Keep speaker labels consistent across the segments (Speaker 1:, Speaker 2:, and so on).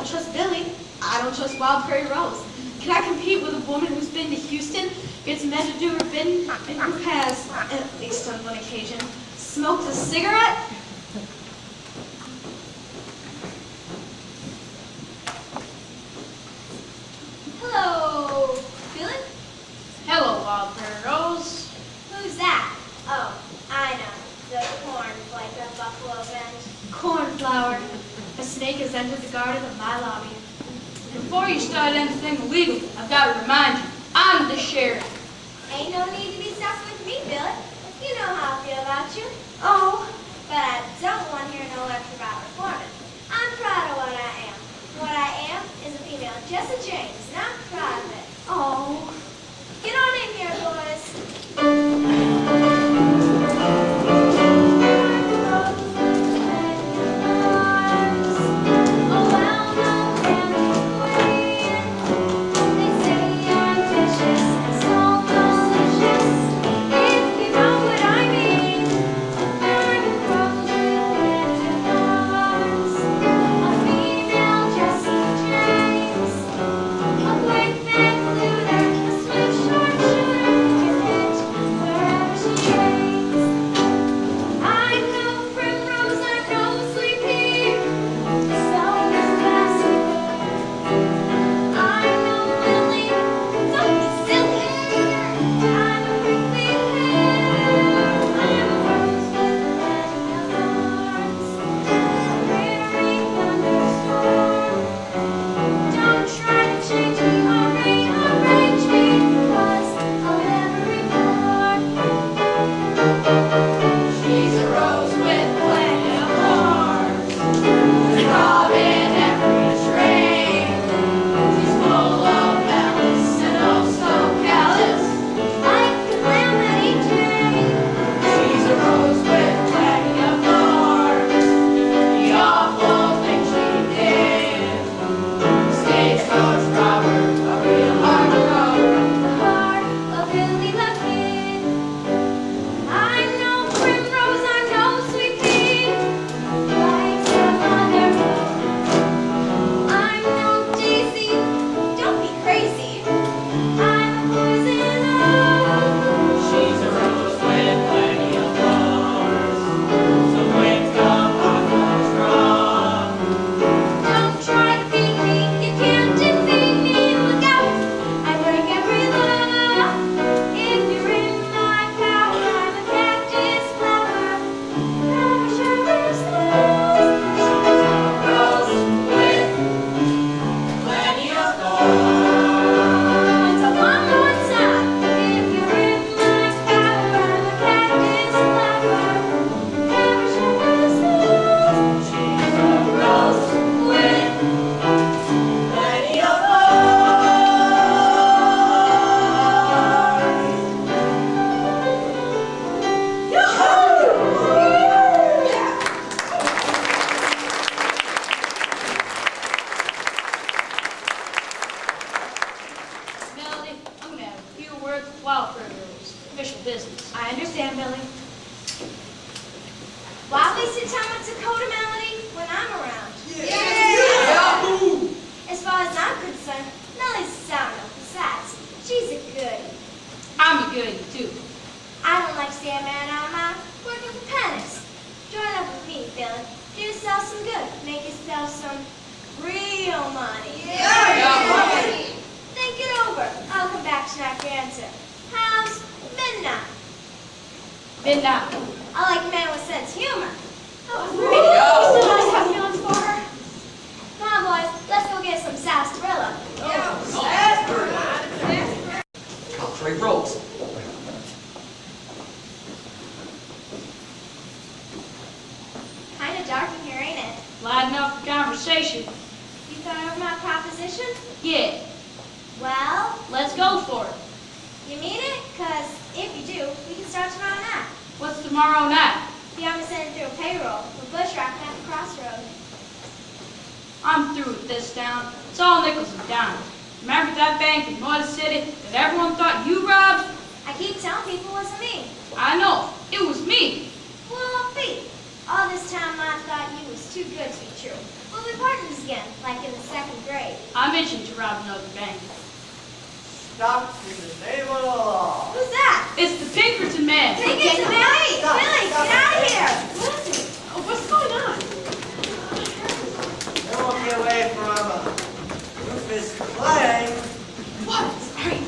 Speaker 1: don't trust Billy. I don't trust Wild Prairie Rose. Can I compete with a woman who's been to Houston, gets men to do her bidding, and who has, at least on one occasion, smoked a cigarette?
Speaker 2: Hello, Billy?
Speaker 3: Hello, Wild Prairie Rose.
Speaker 2: Who's that? Oh, I know. The corn like a buffalo bend.
Speaker 1: Cornflower. A snake has entered the garden of my lobby.
Speaker 3: Before you start anything illegal, I've got to remind you, I'm the sheriff.
Speaker 2: Ain't no need to be stuck with me, Billy. You know how I feel about you.
Speaker 1: Oh,
Speaker 2: But I don't want to hear no lecture about reforming. I'm proud of what I am. What I am is a female Jesse James, and I'm proud of it.
Speaker 1: oh.
Speaker 2: Get on in here, boys. All this time I thought you was too good to be true. Well, Billy Barton's again, like in the 2nd grade.
Speaker 3: I'm itching to rob another bank.
Speaker 4: Stop in the name of the law.
Speaker 2: Who's that?
Speaker 3: It's the Pinkerton man.
Speaker 2: Pinkerton Billy!
Speaker 4: Stop,
Speaker 2: Billy,
Speaker 4: stop,
Speaker 2: get out of
Speaker 4: stop.
Speaker 2: here!
Speaker 1: Oh, what's going on?
Speaker 4: They won't get away from Rufus Clay.
Speaker 1: What? Hurry.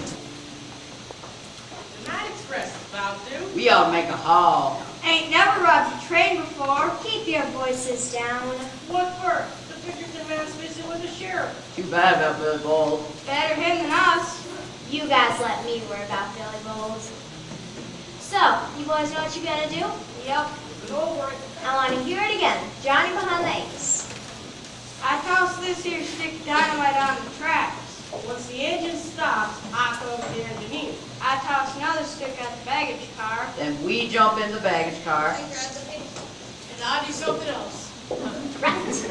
Speaker 5: The Night Express is about due.
Speaker 6: We ought to make a haul.
Speaker 2: Ain't never robbed a train before. Keep your voices down.
Speaker 5: What for? The Pinkerton man's missing with the sheriff.
Speaker 6: Too bad about Billy Bold.
Speaker 2: Better him than us. You guys let me worry about Billy Bowles. So, you boys know what you gotta do? Yep.
Speaker 5: But over it.
Speaker 2: I want to hear it again. Johnny behind the ace.
Speaker 3: I tossed this here stick of dynamite on the tracks.
Speaker 5: Once the engine stops, I throw the engineer.
Speaker 3: I tossed another stick at the baggage car.
Speaker 6: Then we jump in the baggage car.
Speaker 3: And I do something else.
Speaker 2: Right. As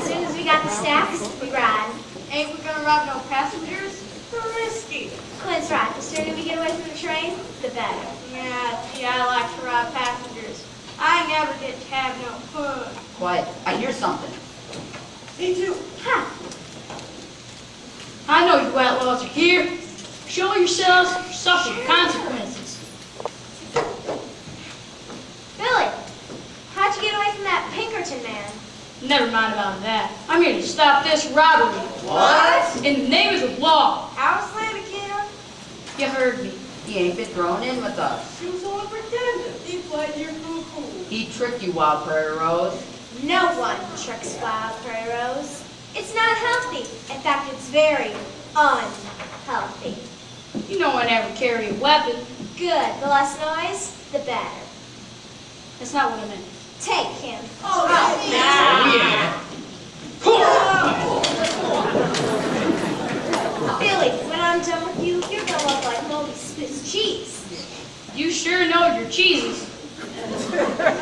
Speaker 2: soon as we got the stacks, we ride.
Speaker 3: Ain't we gonna rob no passengers?
Speaker 5: Risky.
Speaker 2: Clint's right. The sooner we get away from the train, the better.
Speaker 3: Yeah, I like to rob passengers. I never get to have no fun.
Speaker 6: Quiet. I hear something.
Speaker 5: Me too.
Speaker 2: Ha!
Speaker 3: I know you outlaws are here. Show yourselves, suffer the consequences.
Speaker 2: Billy, how'd you get away from that Pinkerton man?
Speaker 3: Never mind about that. I'm here to stop this robbery.
Speaker 6: What?
Speaker 3: In the name of the law.
Speaker 2: How's Slam again?
Speaker 3: You heard me.
Speaker 6: He ain't been thrown in with us.
Speaker 5: She was only pretending. He played your cool.
Speaker 6: He tricked you, Wild Prairie Rose.
Speaker 2: No one tricks Wild Prairie Rose. It's not healthy. In fact, it's very unhealthy.
Speaker 3: You know I never carry a weapon.
Speaker 2: Good. The less noise, the better.
Speaker 3: That's not what I meant.
Speaker 2: Take him.
Speaker 5: Oh,
Speaker 6: Yeah.
Speaker 2: Billy, when I'm done with you, you're gonna look like moldy Swiss cheese.
Speaker 3: You sure know your cheeses.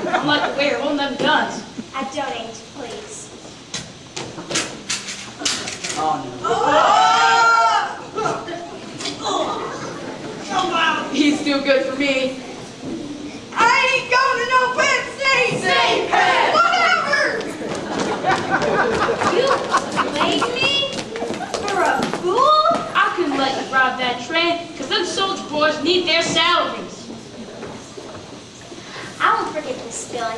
Speaker 3: I'm like the way you're holding them guns.
Speaker 2: I don't aim to please.
Speaker 6: Oh, no. He's too good for me.
Speaker 3: I ain't going to no Penn State.
Speaker 6: Say, Penn.
Speaker 2: You played me? For a fool?
Speaker 3: I couldn't let you rob that train because them soldier boys need their salaries.
Speaker 2: I won't forget this, Billy.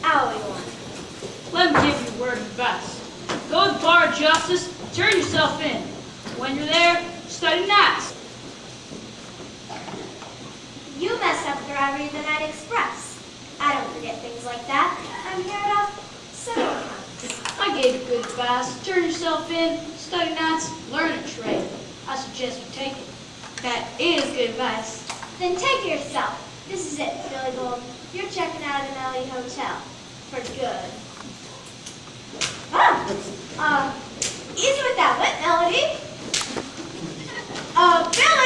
Speaker 2: I owe you one.
Speaker 3: Let me give you a word of advice. Go to the bar of justice, turn yourself in. When you're there, study nights.
Speaker 2: You messed up the robbery of the Night Express. I don't forget things like that. I'm here to settle accounts.
Speaker 3: I gave you good advice. Turn yourself in, study nights, learn a trade. I suggest you take it. That is good advice.
Speaker 2: Then take it yourself. This is it, Billy Gold. You're checking out of the Melody Hotel. For good. Easy with that wet melody. Billy!